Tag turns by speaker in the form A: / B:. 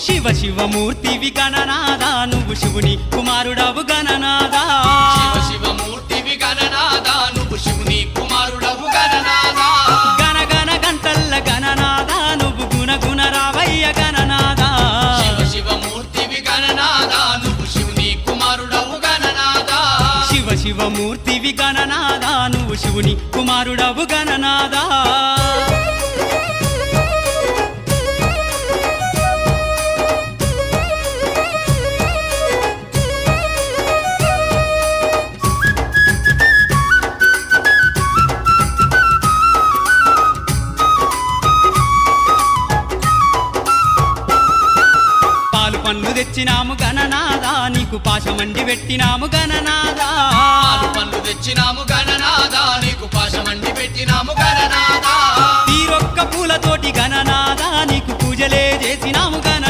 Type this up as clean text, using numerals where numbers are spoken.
A: శివ శివమూర్తివి గణనాదా నువ్వు శివుని కుమారుడవు గణనాదా
B: శివ శివమూర్తివి గణనాదా నువ్వు శివుని కుమారుడవు గణనాదా
A: గణ గణ గంటల్ల గణనాదా నువ్వు గుణ గుణ రావయ్య గణనాదా
B: శివ శివమూర్తివి గణనాదా నువ్వు శివుని కుమారుడవు గణనాదా
A: శివ శివమూర్తివి గణనాదా నువ్వు శివుని కుమారుడవు గణనాదా పండ్లు తెచ్చినాము గణనాదా నీకు పాశమండి పెట్టినాము గణనాదా
B: పాలు పండ్లు తెచ్చినాము గణనాదా నీకు పాశమండి పెట్టినాము గణనాదా
A: తీరొక్క పూలతోటి గణనాదా నీకు పూజలే చేసినాము గణనాదా